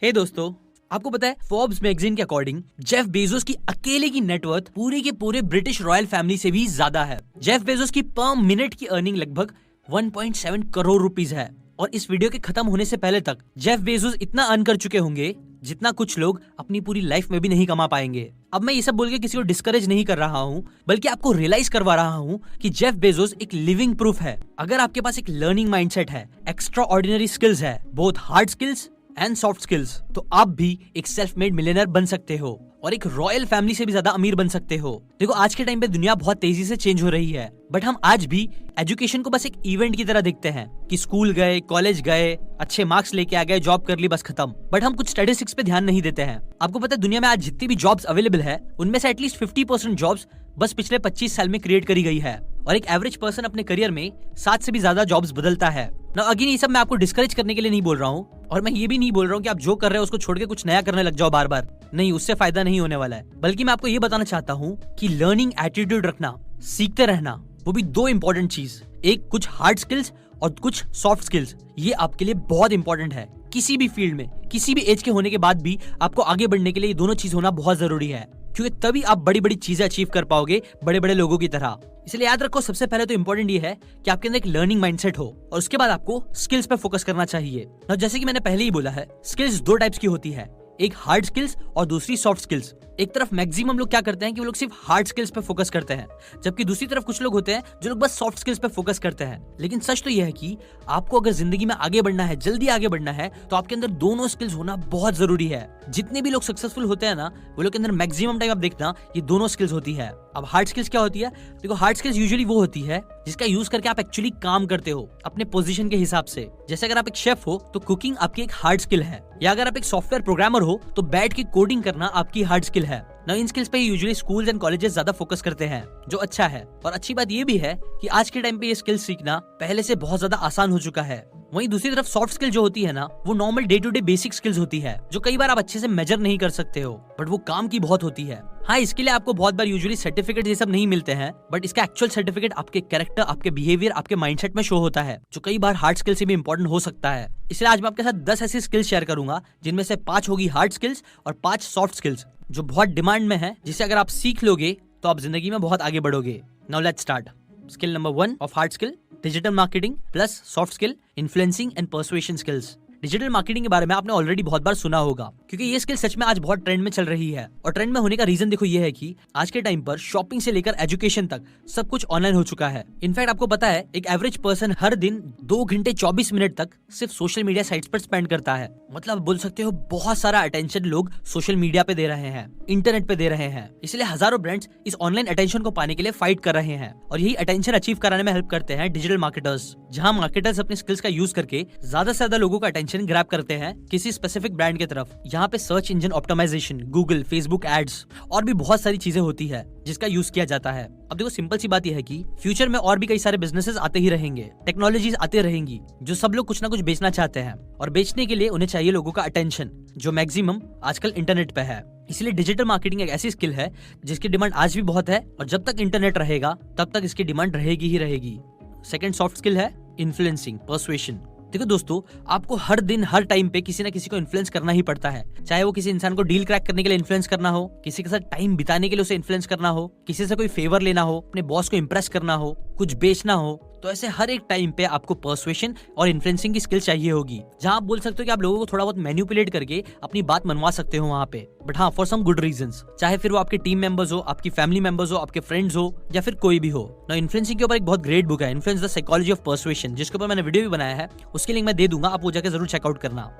हे दोस्तों, आपको पता है फोर्ब्स मैगजीन के अकॉर्डिंग जेफ बेजोस की अकेले की नेटवर्थ पूरे के पूरे ब्रिटिश रॉयल फैमिली से भी ज्यादा है। जेफ बेजोस की पर मिनट की अर्निंग लगभग 1.7 करोड़ रुपीस है और इस वीडियो के खत्म होने से पहले तक जेफ बेजोस इतना अर्न कर चुके होंगे जितना कुछ लोग अपनी पूरी लाइफ में भी नहीं कमा पाएंगे। अब मैं ये सब बोल के किसी को डिस्करेज नहीं कर रहा हूँ, बल्कि आपको रियलाइज करवा रहा हूँ कि जेफ बेजोस एक लिविंग प्रूफ है। अगर आपके पास एक लर्निंग माइंडसेट है, एक्स्ट्रा ऑर्डिनरी स्किल्स है, both hard skills and soft skills, तो आप भी एक सेल्फ मेड मिलियनर बन सकते हो और एक रॉयल फैमिली से भी ज्यादा अमीर बन सकते हो। देखो, आज के टाइम पे दुनिया बहुत तेजी से चेंज हो रही है, बट हम आज भी एजुकेशन को बस एक इवेंट की तरह देखते हैं कि स्कूल गए, कॉलेज गए, अच्छे मार्क्स लेके आ गए, जॉब कर ली, बस खत्म। बट हम कुछ स्टैटिस्टिक्स पे ध्यान नहीं देते हैं। आपको पता है दुनिया में आज जितनी भी जॉब्स अवेलेबल है उनमें से एटलीस्ट 50% जॉब्स बस पिछले 25 साल में क्रिएट करी गई है और एक एवरेज पर्सन अपने करियर में 7 से भी ज्यादा जॉब्स बदलता है। ना अगेन, ये सब मैं आपको डिस्करेज करने के लिए नहीं बोल रहा हूँ और मैं ये भी नहीं बोल रहा हूँ कि आप जो कर रहे हो उसको छोड़ के कुछ नया करने लग जाओ बार बार। नहीं, उससे फायदा नहीं होने वाला है। बल्कि मैं आपको ये बताना चाहता हूँ कि लर्निंग एटीट्यूड रखना, सीखते रहना, वो भी दो इंपॉर्टेंट चीज, एक कुछ हार्ड स्किल्स और कुछ सॉफ्ट स्किल्स, ये आपके लिए बहुत इंपॉर्टेंट है। किसी भी फील्ड में, किसी भी एज के होने के बाद भी आपको आगे बढ़ने के लिए ये दोनों चीज होना बहुत जरूरी है, क्योंकि तभी आप बड़ी बड़ी चीजें अचीव कर पाओगे बड़े बड़े लोगों की तरह। इसलिए याद रखो, सबसे पहले तो इंपॉर्टेंट ये है कि आपके अंदर एक लर्निंग माइंडसेट हो और उसके बाद आपको स्किल्स पे फोकस करना चाहिए। और जैसे कि मैंने पहले ही बोला है, स्किल्स दो टाइप्स की होती है, एक हार्ड स्किल्स और दूसरी सॉफ्ट स्किल्स। एक तरफ मैक्सिमम लोग क्या करते हैं कि वो लोग सिर्फ हार्ड स्किल्स पे फोकस करते हैं, जबकि दूसरी तरफ कुछ लोग होते हैं जो लोग बस सॉफ्ट स्किल्स पे फोकस करते हैं। लेकिन सच तो यह है कि आपको अगर जिंदगी में आगे बढ़ना है, जल्दी आगे बढ़ना है, तो आपके अंदर दोनों स्किल्स होना बहुत जरूरी है। जितने भी लोग सक्सेसफुल होते हैं ना, वो लोग के अंदर मैक्सिमम टाइम आप देखना ये दोनों स्किल्स होती है। अब हार्ड स्किल्स क्या होती है? देखो, हार्ड स्किल्स यूजुअली वो होती है जिसका यूज करके आप एक्चुअली काम करते हो अपने पोजीशन के हिसाब से। जैसे अगर आप एक शेफ हो तो कुकिंग आपकी एक हार्ड स्किल है, या अगर आप एक सॉफ्टवेयर प्रोग्रामर हो तो बैठ के कोडिंग करना आपकी हार्ड स्किल है ना। इन स्किल्स पे यूजुअली स्कूल्स एंड कॉलेजेस ज्यादा फोकस करते हैं, जो अच्छा है। और अच्छी बात ये भी है कि आज के टाइम पे ये स्किल्स सीखना पहले से बहुत ज्यादा आसान हो चुका है। वहीं दूसरी तरफ सॉफ्ट स्किल जो होती है ना, वो normal day to day basic skills होती है, जो कई बार आप अच्छे से मेजर नहीं कर सकते हो, बट वो काम की बहुत होती है। हाँ, इसके लिए आपको बहुत बार यूजुअली सर्टिफिकेट ये सब नहीं मिलते हैं, बट इसका एक्चुअल सर्टिफिकेट आपके कैरेक्टर, आपके बिहेवियर, आपके माइंडसेट में शो होता है, जो कई बार हार्ड स्किल से भी इंपॉर्टेंट हो सकता है। इसलिए आज मैं आपके साथ 10 ऐसी स्किल्स शेयर करूंगा जिनमें से 5 होगी हार्ड स्किल्स और 5 सॉफ्ट स्किल्स, जो बहुत डिमांड में है, जिसे अगर आप सीख लोगे तो आप जिंदगी में बहुत आगे बढ़ोगे। Now let's start. Skill number 1 of hard skill, digital marketing plus soft skill, influencing and persuasion skills. Digital marketing के बारे में आपने ऑलरेडी बहुत बार सुना होगा, क्योंकि ये स्किल सच में आज बहुत ट्रेंड में चल रही है। और ट्रेंड में होने का रीजन देखो ये है कि आज के टाइम पर शॉपिंग से लेकर एजुकेशन तक सब कुछ ऑनलाइन हो चुका है। इनफैक्ट आपको पता है, एक एवरेज पर्सन हर दिन 2 घंटे 24 मिनट तक सिर्फ सोशल मीडिया साइट्स पर स्पेंड करता है। मतलब बोल सकते हो बहुत सारा अटेंशन लोग सोशल मीडिया पे दे रहे हैं, इंटरनेट पे दे रहे हैं। इसलिए हजारों ब्रांड्स इस ऑनलाइन अटेंशन को पाने के लिए फाइट कर रहे हैं और यही अटेंशन अचीव कराने में हेल्प करते हैं डिजिटल मार्केटर्स, जहाँ मार्केटर्स अपने स्किल्स का यूज करके ज्यादा से ज्यादा लोगों का अटेंशन ग्रैब करते हैं किसी स्पेसिफिक ब्रांड की तरफ। यहाँ पे search engine optimization, Google, Facebook ads और भी बहुत सारी चीजें होती है जिसका यूज किया जाता है। अब देखो, सिंपल सी बात यह है कि फ्यूचर में और भी कई सारे बिजनेसेस आते ही रहेंगे, टेक्नोलॉजीज आते रहेंगी, जो सब लोग कुछ ना कुछ बेचना चाहते हैं और बेचने के लिए उन्हें चाहिए लोगों का अटेंशन, जो मैक्सिमम आजकल इंटरनेट पे है। इसलिए डिजिटल मार्केटिंग एक ऐसी स्किल है जिसकी डिमांड आज भी बहुत है और जब तक इंटरनेट रहेगा तब तक इसकी डिमांड रहेगी ही रहेगी। सेकंड सॉफ्ट स्किल है इन्फ्लुएंसिंग, पर्सुएशन। देखो दोस्तों, आपको हर दिन हर टाइम पे किसी ना किसी को इन्फ्लुएंस करना ही पड़ता है, चाहे वो किसी इंसान को डील क्रैक करने के लिए इन्फ्लुएंस करना हो, किसी के साथ टाइम बिताने के लिए उसे इन्फ्लुएंस करना हो, किसी से कोई फेवर लेना हो, अपने बॉस को इम्प्रेस करना हो, कुछ बेचना हो। तो ऐसे हर एक टाइम पे आपको पर्सुएशन और इन्फ्लुएंसिंग की स्किल चाहिए होगी, जहां आप बोल सकते हो कि आप लोगों को थोड़ा बहुत मैनिपुलेट करके अपनी बात मनवा सकते हो वहां पे, बट हाँ, फॉर सम गुड रीजंस। चाहे फिर वो आपके टीम मेंबर्स हो, आपकी फैमिली मेंबर्स हो, आपके फ्रेंड्स हो, या फिर कोई भी हो। ना इन्फ्लुएंसिंग के ऊपर एक बहुत ग्रेट बुक है, influence the psychology of persuasion, जिसके ऊपर मैंने वीडियो भी बनाया है, उसकी लिंक मैं दे दूंगा, आप वो जाकर जरूर चेकआउट करना।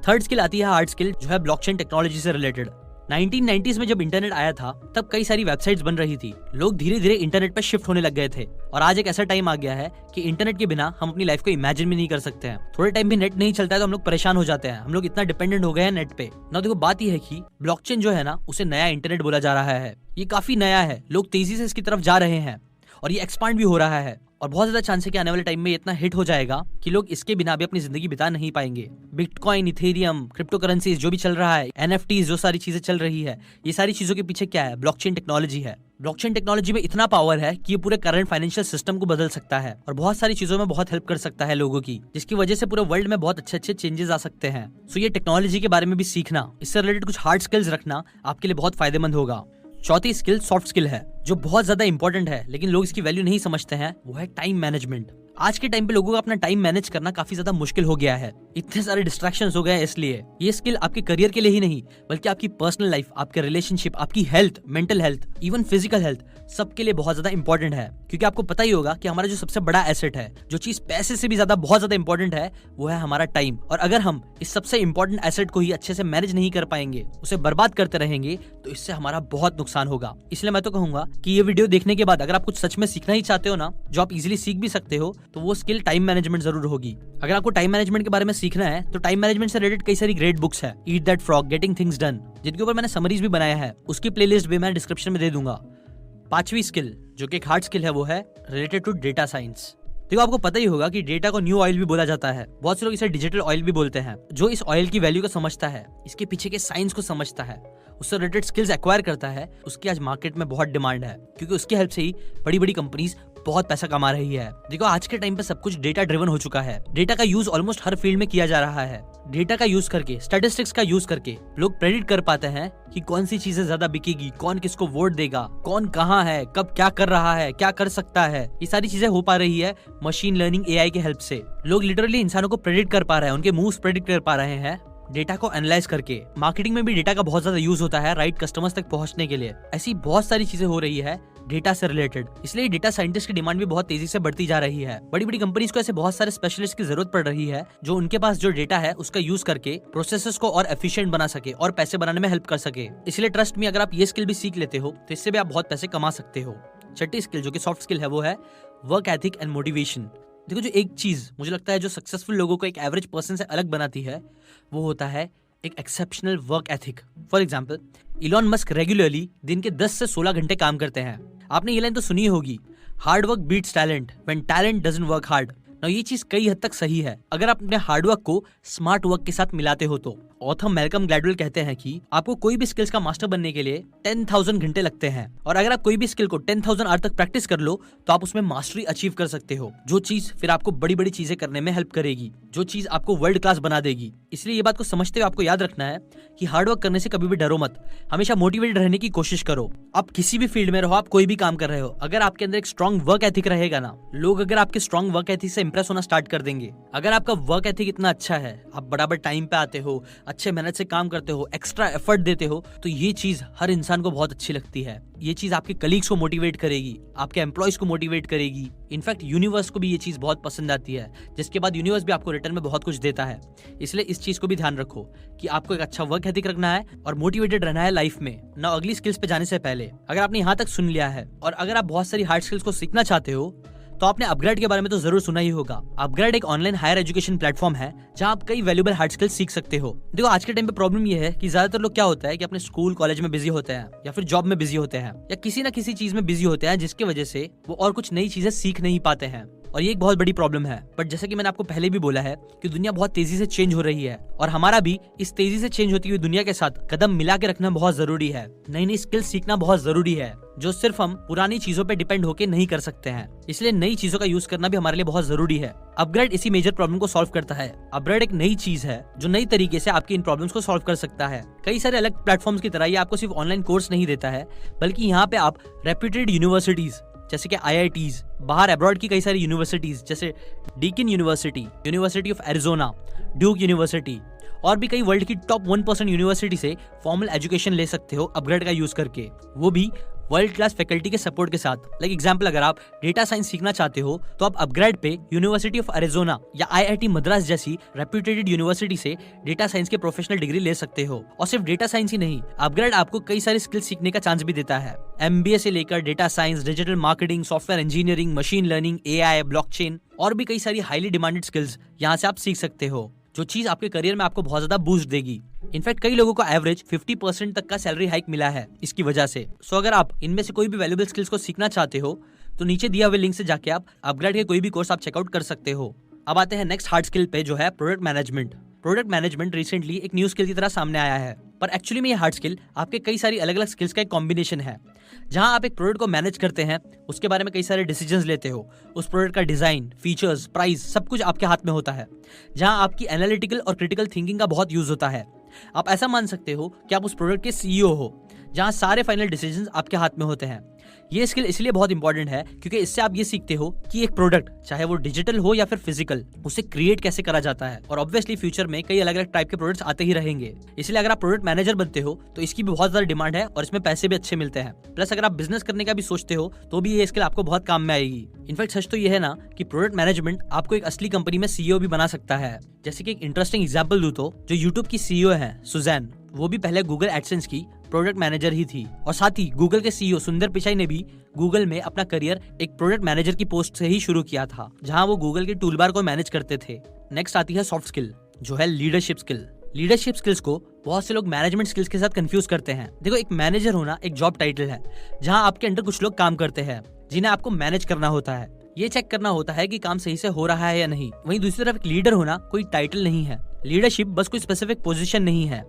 थर्ड स्किल आती है हार्ड स्किल, जो है ब्लॉकचेन टेक्नोलॉजी से रिलेटेड। 1990s में जब इंटरनेट आया था तब कई सारी वेबसाइट्स बन रही थी, लोग धीरे धीरे इंटरनेट पर शिफ्ट होने लग गए थे और आज एक ऐसा टाइम आ गया है कि इंटरनेट के बिना हम अपनी लाइफ को इमेजिन भी नहीं कर सकते हैं। थोड़े टाइम भी नेट नहीं चलता है तो हम लोग परेशान हो जाते हैं, हम लोग इतना डिपेंडेंट हो गए हैं नेट पे ना। देखो, बात यह है कि ब्लॉकचेन जो है ना, उसे नया इंटरनेट बोला जा रहा है। ये काफी नया है, लोग तेजी से इसकी तरफ जा रहे हैं और ये एक्सपांड भी हो रहा है। और बहुत ज्यादा चांस है कि आने वाले टाइम में इतना हिट हो जाएगा कि लोग इसके बिना भी अपनी जिंदगी बिता नहीं पाएंगे। बिटकॉइन, इथेरियम, क्रिप्टो करेंसीज जो भी चल रहा है, एनएफटीज जो सारी चीजें चल रही है, ये सारी चीजों के पीछे क्या है? ब्लॉकचेन टेक्नोलॉजी है। ब्लॉकचेन टेक्नोलॉजी में इतना पावर है कि ये पूरे करंट फाइनेंशियल सिस्टम को बदल सकता है और बहुत सारी चीजों में बहुत हेल्प कर सकता है लोगों की, जिसकी वजह से पूरे वर्ल्ड में बहुत अच्छे अच्छे चेंजेस आ सकते हैं। सो ये टेक्नोलॉजी के बारे में भी सीखना, इससे रिलेटेड कुछ हार्ड स्किल्स रखना आपके लिए बहुत फायदेमंद होगा। चौथी स्किल सॉफ्ट स्किल है, जो बहुत ज्यादा इंपॉर्टेंट है लेकिन लोग इसकी वैल्यू नहीं समझते हैं, वो है टाइम मैनेजमेंट। आज के टाइम पे लोगों को अपना टाइम मैनेज करना काफी ज्यादा मुश्किल हो गया है, इतने सारे डिस्ट्रैक्शंस हो गए हैं। इसलिए ये स्किल आपके करियर के लिए ही नहीं बल्कि आपकी पर्सनल लाइफ, आपके रिलेशनशिप, आपकी health, mental health, even physical health, सबके लिए बहुत ज्यादा इंपॉर्टेंट है। क्योंकि आपको पता ही होगा कि हमारा जो सबसे बड़ा एसेट है, जो चीज पैसे से भी ज्यादा बहुत ज्यादा इंपॉर्टेंट है, वो है हमारा टाइम। और अगर हम इस सबसे इंपॉर्टेंट एसेट को ही अच्छे से मैनेज नहीं कर पाएंगे, उसे बर्बाद करते रहेंगे, तो इससे हमारा बहुत नुकसान होगा। इसलिए मैं तो कहूंगा कि ये वीडियो देखने के बाद अगर आप कुछ सच में सीखना ही चाहते हो ना, जो आप इजीली सीख भी सकते हो, तो वो स्किल टाइम मैनेजमेंट जरूर होगी। अगर आपको टाइम मैनेजमेंट के बारे में सीखना है तो टाइम मैनेजमेंट से रिलेटेड कई सारी ग्रेट बुक्स है। Eat that frog, getting things done, जिनके ऊपर मैंने समरीज भी बनाया है, उसकी प्लेलिस्ट भी मैं डिस्क्रिप्शन में दे दूंगा। पांचवी स्किल जो कि एक हार्ड स्किल है, वो है रिलेटेड टू डेटा साइंस। देखो आपको पता ही होगा कि डेटा को न्यू ऑयल भी बोला जाता है, बहुत से लोग इसे डिजिटल ऑयल भी बोलते हैं। जो इस ऑयल की वैल्यू को समझता है, इसके पीछे के साइंस को समझता है, उससे रिलेटेड स्किल्स एक्वायर करता है, उसकी आज मार्केट में बहुत डिमांड है, क्योंकि उसकी हेल्प से ही बड़ी बड़ी कंपनीज बहुत पैसा कमा रही है। देखो आज के टाइम पे सब कुछ डेटा ड्रिवन हो चुका है। डेटा का यूज ऑलमोस्ट हर फील्ड में किया जा रहा है। डेटा का यूज करके, स्टैटिस्टिक्स का यूज करके लोग प्रेडिक्ट कर पाते हैं कि कौन सी चीजें ज्यादा बिकेगी, कौन किसको वोट देगा, कौन कहाँ है, कब क्या कर रहा है, क्या कर सकता है। ये सारी चीजें हो पा रही है मशीन लर्निंग, एआई के हेल्प से। लोग लिटरली इंसानों को प्रेडिक्ट कर पा रहे हैं, उनके मूव्स प्रेडिक्ट कर पा रहे हैं डेटा को एनालाइज करके। मार्केटिंग में भी डेटा का बहुत ज्यादा यूज होता है राइट कस्टमर्स तक पहुंचने के लिए। ऐसी बहुत सारी चीजें हो रही है डेटा से रिलेटेड, इसलिए डेटा साइंटिस्ट की डिमांड भी बहुत तेजी से बढ़ती जा रही है। बड़ी बड़ी कंपनीज को ऐसे बहुत सारे स्पेशलिस्ट की जरूरत पड़ रही है, जो उनके पास जो डेटा है उसका यूज करके प्रोसेसेस को और एफिशिएंट बना सके और पैसे बनाने में हेल्प कर सके। इसलिए ट्रस्ट में अगर आप ये स्किल भी सीख लेते हो तो इससे भी आप बहुत पैसे कमा सकते हो। छठी स्किल जो कि सॉफ्ट स्किल है, वो है वर्क एथिक एंड मोटिवेशन। देखो जो एक चीज मुझे लगता है जो सक्सेसफुल लोगों को एक एवरेज पर्सन से अलग बनाती है, वो होता है एक exceptional work ethic. For example, Elon Musk regularly दिन के 10 से 16 घंटे काम करते हैं। आपने ये लाइन तो सुनी होगी, hard work beats talent when talent doesn't work hard. ना ये चीज कई हद तक सही है अगर आप अपने हार्डवर्क को स्मार्ट वर्क के साथ मिलाते हो तो। ऑथर मैल्कम ग्लैडवेल कहते हैं कि आपको कोई भी स्किल्स का मास्टर बनने के लिए 10,000 घंटे लगते हैं, और अगर आप कोई भी स्किल को 10,000 आवर तक प्रैक्टिस कर लो तो आप उसमें मास्टरी अचीव कर सकते हो, जो चीज फिर आपको बड़ी बड़ी चीजें करने में हेल्प करेगी, जो चीज आपको वर्ल्ड क्लास बना देगी। इसलिए ये बात को समझते हुए आपको याद रखना है कि हार्डवर्क करने से कभी भी डरो मत, हमेशा मोटिवेटेड रहने की कोशिश करो। आप किसी भी फील्ड में रहो, आप कोई भी काम कर रहे हो, अगर आपके अंदर एक स्ट्रॉन्ग वर्क एथिक रहेगा ना, लोग अगर आपके स्ट्रॉन्ग वर्क एथिक से इंप्रेस होना स्टार्ट कर देंगे। अगर आपका वर्क एथिक इतना अच्छा है, आप बराबर टाइम पे आते हो, अच्छे मेहनत से काम करते हो, एक्स्ट्रा एफर्ट देते हो, तो ये चीज हर इंसान को बहुत अच्छी लगती है। ये चीज आपके कलीग्स को मोटिवेट करेगी, आपके एम्प्लॉयज को मोटिवेट करेगी। इनफैक्ट यूनिवर्स को भी ये चीज बहुत पसंद आती है, जिसके बाद यूनिवर्स भी आपको रिटर्न में बहुत कुछ देता है। इसलिए इस चीज को भी ध्यान रखो कि आपको एक अच्छा वर्क एथिक रखना है और मोटिवेटेड रहना है लाइफ में, ना अगली स्किल्स पे जाने से पहले। अगर आपने यहाँ तक सुन लिया है और अगर आप बहुत सारी हार्ड स्किल्स को सीखना चाहते हो तो आपने अपग्रेड के बारे में तो जरूर सुना ही होगा। अपग्रेड एक ऑनलाइन हायर एजुकेशन प्लेटफॉर्म है जहां आप कई वैल्यूएबल हार्ड स्किल्स सीख सकते हो। देखो आज के टाइम पे प्रॉब्लम ये है कि ज्यादातर लोग क्या होता है कि अपने स्कूल कॉलेज में बिजी होते हैं, या फिर जॉब में बिजी होते हैं, या किसी ना किसी चीज में बिजी होते हैं, जिसकी वजह से वो और कुछ नई चीजें सीख नहीं पाते हैं। और ये एक बहुत बड़ी प्रॉब्लम है। बट जैसा कि मैंने आपको पहले भी बोला है कि दुनिया बहुत तेजी से चेंज हो रही है, और हमारा भी इस तेजी से चेंज होती हुई दुनिया के साथ कदम मिला के रखना बहुत जरूरी है। नई नई स्किल्स सीखना बहुत जरूरी है, जो सिर्फ हम पुरानी चीजों पे डिपेंड होके नहीं कर सकते हैं। इसलिए नई चीजों का यूज करना भी हमारे लिए बहुत जरूरी है। अपग्रेड इसी मेजर प्रॉब्लम को सॉल्व करता है। अपग्रेड एक नई चीज है जो नई तरीके से आपकी इन प्रॉब्लम्स को सॉल्व कर सकता है। कई सारे अलग प्लेटफॉर्म्स की तरह ये आपको सिर्फ ऑनलाइन कोर्स नहीं देता है, बल्कि यहाँ पे आप रेप्यूटेड यूनिवर्सिटीज जैसे कि IITs, बाहर अब्रॉड की कई सारी यूनिवर्सिटीज जैसे Deakin university, university of Arizona, Duke university और भी कई वर्ल्ड की टॉप 1% यूनिवर्सिटी से फॉर्मल एजुकेशन ले सकते हो अपग्रेड का यूज करके, वो भी वर्ल्ड क्लास फैकल्टी के सपोर्ट के साथ। लाइक एग्जांपल, अगर आप डेटा साइंस सीखना चाहते हो तो आप अपग्रेड पे यूनिवर्सिटी ऑफ एरिजोना या IIT मद्रास जैसी रेप्यूटेड यूनिवर्सिटी से डेटा साइंस के प्रोफेशनल डिग्री ले सकते हो। और सिर्फ डेटा साइंस ही नहीं, अपग्रेड आपको कई सारी स्किल्स सीखने का चांस भी देता है। MBA से लेकर data science, digital marketing, software engineering, machine learning, AI, blockchain और भी कई सारी हाईली डिमांडेड स्किल्स यहाँ से आप सीख सकते हो, जो चीज आपके करियर में आपको बहुत ज्यादा बूस्ट देगी। इनफैक्ट कई लोगों को एवरेज 50% तक का सैलरी हाइक मिला है इसकी वजह से। सो अगर आप इनमें से कोई भी वैल्यूएबल स्किल्स को सीखना चाहते हो तो नीचे दिया हुए लिंक से जाके आप अपग्रेड के कोई भी कोर्स आप चेकआउट कर सकते हो। अब आते हैं नेक्स्ट हार्ड स्किल पे, जो है product management. Product management recently एक न्यू स्किल की तरह सामने आया है, पर एक्चुअली में ये हार्ड स्किल आपके कई सारी अलग अलग स्किल्स का एक कॉम्बिनेशन है, जहां आप एक प्रोडक्ट को मैनेज करते हैं, उसके बारे में कई सारे डिसीजंस लेते हो, उस प्रोडक्ट का डिजाइन, फीचर्स, प्राइस सब कुछ आपके हाथ में होता है, जहां आपकी एनालिटिकल और क्रिटिकल थिंकिंग का बहुत यूज होता है। आप ऐसा मान सकते हो कि आप उस प्रोडक्ट के सीईओ हो, जहां सारे फाइनल डिसीजंस आपके हाथ में होते हैं। ये स्किल इसलिए बहुत इंपॉर्टेंट है क्योंकि इससे आप ये सीखते हो कि एक प्रोडक्ट, चाहे वो डिजिटल हो या फिर फिजिकल, उसे क्रिएट कैसे करा जाता है। और ऑब्वियसली फ्यूचर में कई अलग अलग टाइप के प्रोडक्ट्स आते ही रहेंगे, इसलिए अगर आप प्रोडक्ट मैनेजर बनते हो तो इसकी भी बहुत ज्यादा डिमांड है और इसमें पैसे भी अच्छे मिलते हैं। प्लस अगर आप बिजनेस करने का भी सोचते हो तो भी ये स्किल आपको बहुत काम में आएगी। इनफैक्ट सच तो ये है ना कि प्रोडक्ट मैनेजमेंट आपको एक असली कंपनी में सीईओ भी बना सकता है। जैसे कि एक इंटरेस्टिंग एग्जांपल दूं तो जो यूट्यूब की सीईओ है सुजैन, वो भी पहले गूगल एडसेंस की प्रोडक्ट मैनेजर ही थी। और साथ ही गूगल के सीईओ सुंदर पिचाई ने भी गूगल में अपना करियर एक प्रोडक्ट मैनेजर की पोस्ट से ही शुरू किया था, जहां वो गूगल के टूलबार को मैनेज करते थे। नेक्स्ट आती है सॉफ्ट स्किल, जो है लीडरशिप स्किल। लीडरशिप स्किल्स को बहुत से लोग मैनेजमेंट स्किल्स के साथ कंफ्यूज करते हैं। देखो, एक मैनेजर होना एक जॉब टाइटल है, जहां आपके अंडर कुछ लोग काम करते हैं जिन्हें आपको मैनेज करना होता है। ये चेक करना होता है कि काम सही से हो रहा है या नहीं। वहीं दूसरी तरफ एक लीडर होना कोई टाइटल नहीं है। लीडरशिप बस कोई स्पेसिफिक पोजीशन नहीं है।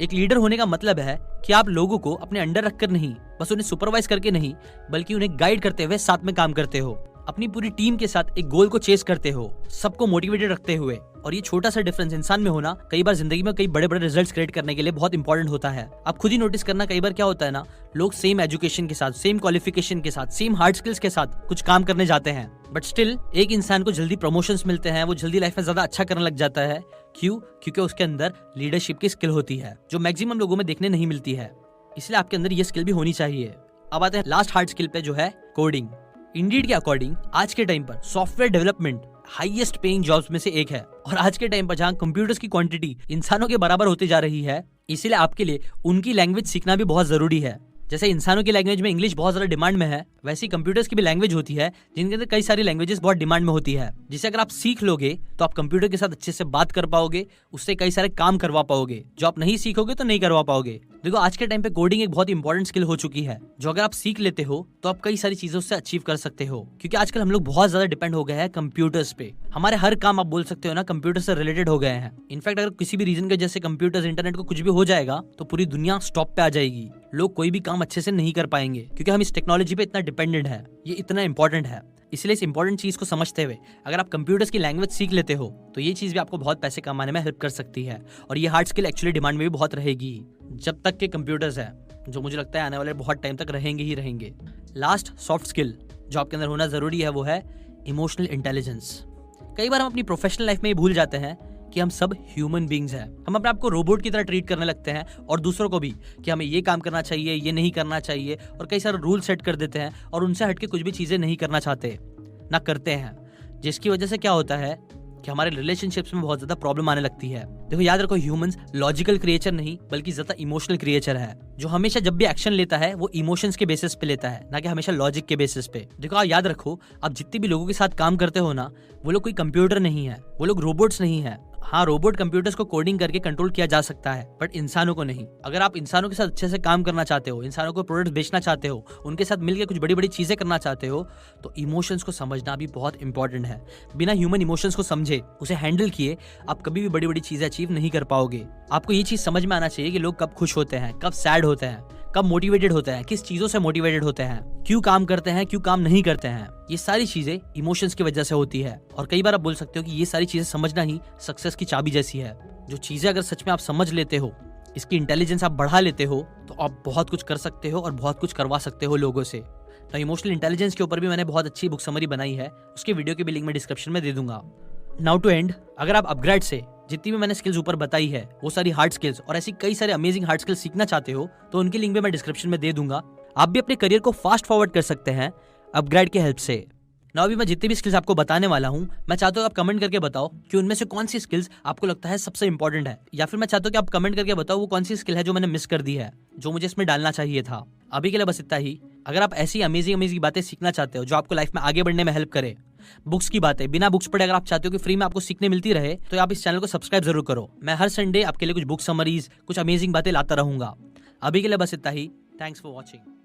एक लीडर होने का मतलब है कि आप लोगों को अपने अंडर रखकर नहीं, बस उन्हें सुपरवाइज करके नहीं, बल्कि उन्हें गाइड करते हुए साथ में काम करते हो। अपनी पूरी टीम के साथ एक गोल को चेस करते हो, सबको मोटिवेटेड रखते हुए। और ये छोटा सा डिफरेंस इंसान में होना कई बार जिंदगी में कई बड़े बड़े रिजल्ट्स क्रिएट करने के लिए बहुत इंपॉर्टेंट होता है। आप खुद ही नोटिस करना, कई बार क्या होता है ना, लोग सेम एजुकेशन के साथ, सेम क्वालिफिकेशन के साथ, सेम हार्ड स्किल्स के साथ कुछ काम करने जाते हैं, बट स्टिल एक इंसान को जल्दी प्रमोशंस मिलते हैं, वो जल्दी लाइफ में ज्यादा अच्छा करने लग जाता है। क्यों? क्योंकि उसके अंदर लीडरशिप की स्किल होती है, जो मैक्सिमम लोगों में देखने नहीं मिलती है। इसलिए आपके अंदर ये स्किल भी होनी चाहिए। अब आते हैं लास्ट हार्ड स्किल पे, जो है कोडिंग। इंडीड के अकॉर्डिंग आज के टाइम पर software development highest paying jobs में से एक है। और आज के टाइम पर जहां कंप्यूटर्स की क्वांटिटी इंसानों के बराबर होती जा रही है, इसीलिए आपके लिए उनकी लैंग्वेज सीखना भी बहुत जरूरी है। जैसे इंसानों की लैंग्वेज में इंग्लिश बहुत ज्यादा डिमांड में है, वैसे ही कंप्यूटर्स की भी लैंग्वेज होती है जिनके अंदर कई सारी लैंग्वेजेस बहुत डिमांड में होती है, जिसे अगर आप सीख लोगे तो आप कंप्यूटर के साथ अच्छे से बात कर पाओगे, उससे कई सारे काम करवा पाओगे, जो आप नहीं सीखोगे तो नहीं करवा पाओगे। देखो, आज के टाइम पे कोडिंग एक बहुत इंपॉर्टेंट स्किल हो चुकी है, जो अगर आप सीख लेते हो तो आप कई सारी चीजों से अचीव कर सकते हो। क्योंकि आजकल हम लोग बहुत ज्यादा डिपेंड हो गए हैं कंप्यूटर्स पे। हमारे हर काम आप बोल सकते हो ना कंप्यूटर से रिलेटेड हो गए हैं। इनफैक्ट अगर किसी भी रीजन की वजह से कंप्यूटर्स, इंटरनेट को कुछ भी हो जाएगा तो पूरी दुनिया स्टॉप पे आ जाएगी। लोग कोई भी काम अच्छे से नहीं कर पाएंगे, क्योंकि हम इस टेक्नोलॉजी पे इतना डिपेंडेंट है, ये इतना इंपॉर्टेंट है। इसलिए इस इंपॉर्टेंट चीज को समझते हुए अगर आप कंप्यूटर्स की लैंग्वेज सीख लेते हो तो ये चीज भी आपको बहुत पैसे कमाने में हेल्प कर सकती है। और ये हार्ड स्किल एक्चुअली डिमांड में भी बहुत रहेगी, जब तक के कंप्यूटर्स है, जो मुझे लगता है आने वाले बहुत टाइम तक रहेंगे ही रहेंगे। लास्ट सॉफ्ट स्किल जो आपके अंदर होना जरूरी है, वो है इमोशनल इंटेलिजेंस। कई बार हम अपनी प्रोफेशनल लाइफ में ये भूल जाते हैं कि हम सब ह्यूमन बीइंग्स हैं। हम अपने आप को रोबोट की तरह ट्रीट करने लगते हैं, और दूसरों को भी, कि हमें ये काम करना चाहिए, ये नहीं करना चाहिए, और कई सारे रूल सेट कर देते हैं और उनसे हटके कुछ भी चीजें नहीं करना चाहते, ना करते हैं। जिसकी वजह से क्या होता है कि हमारे रिलेशनशिप्स में बहुत ज्यादा प्रॉब्लम आने लगती है। देखो, याद रखो, ह्यूमंस लॉजिकल क्रिएचर नहीं बल्कि ज्यादा इमोशनल क्रिएचर है, जो हमेशा जब भी एक्शन लेता है वो इमोशंस के बेसिस पे लेता है, ना कि हमेशा लॉजिक के बेसिस पे। देखो, आप याद रखो, आप जितने भी लोगों के साथ काम करते हो ना, वो लोग कोई कंप्यूटर नहीं है, वो लोग रोबोट्स नहीं है। हाँ, रोबोट कंप्यूटर्स को कोडिंग करके कंट्रोल किया जा सकता है, बट इंसानों को नहीं। अगर आप इंसानों के साथ अच्छे से काम करना चाहते हो, इंसानों को प्रोडक्ट बेचना चाहते हो, उनके साथ मिलकर कुछ बड़ी बड़ी चीजें करना चाहते हो, तो इमोशंस को समझना भी बहुत इंपॉर्टेंट है। बिना ह्यूमन इमोशंस को समझे, उसे हैंडल किए, आप कभी भी बड़ी बड़ी चीजें अचीव नहीं कर पाओगे। आपको ये चीज समझ में आना चाहिए कि लोग कब खुश होते हैं, कब सैड होते हैं, कब मोटिवेटेड होते हैं, किस चीजों से मोटिवेटेड होते हैं, क्यों काम करते हैं, क्यों काम नहीं करते हैं। ये सारी चीजें इमोशंस की वजह से होती है। और कई बार आप बोल सकते हो कि ये सारी चीजें समझना ही सक्सेस की चाबी जैसी है। जो चीजें अगर सच में आप समझ लेते हो, इसकी इंटेलिजेंस आप बढ़ा लेते हो, तो आप बहुत कुछ कर सकते हो और बहुत कुछ करवा सकते हो लोगों से। तो इमोशनल इंटेलिजेंस के ऊपर भी मैंने बहुत अच्छी बुक समरी बनाई है, उसके वीडियो की भी लिंक मैं डिस्क्रिप्शन में दे दूंगा। नाउ टू एंड, अगर आप अपग्रेड से जितनी भी मैंने स्किल्स ऊपर बताई है, वो सारी हार्ड स्किल्स और ऐसी कई सारे अमेजिंग हार्ड स्किल्स सीखना चाहते हो, तो उनकी लिंक भी मैं डिस्क्रिप्शन में दे दूंगा। आप भी अपने करियर को फास्ट फॉरवर्ड कर सकते हैं अपग्रेड के हेल्प से। नाउ अभी मैं जितनी भी स्किल्स आपको बताने वाला हूँ, मैं चाहता हूँ आप कमेंट करके बताओ कि उनमें से कौन सी स्किल्स आपको लगता है सबसे इंपॉर्टेंट है, या फिर मैं चाहता हूँ कि आप कमेंट करके बताओ वो कौन सी स्किल है जो मैंने मिस कर दी है, जो मुझे इसमें डालना चाहिए था। अभी के लिए बस इतना ही। अगर आप ऐसी अमेजिंग बातें सीखना चाहते हो जो आपको लाइफ में आगे बढ़ने में हेल्प करे, बुक्स की बातें बिना बुक्स पढ़े अगर आप चाहते हो कि फ्री में आपको सीखने मिलती रहे, तो आप इस चैनल को सब्सक्राइब जरूर करो। मैं हर संडे आपके लिए कुछ बुक समरीज, कुछ अमेजिंग बातें लाता रहूंगा। अभी के लिए बस इतना ही। Thanks for watching.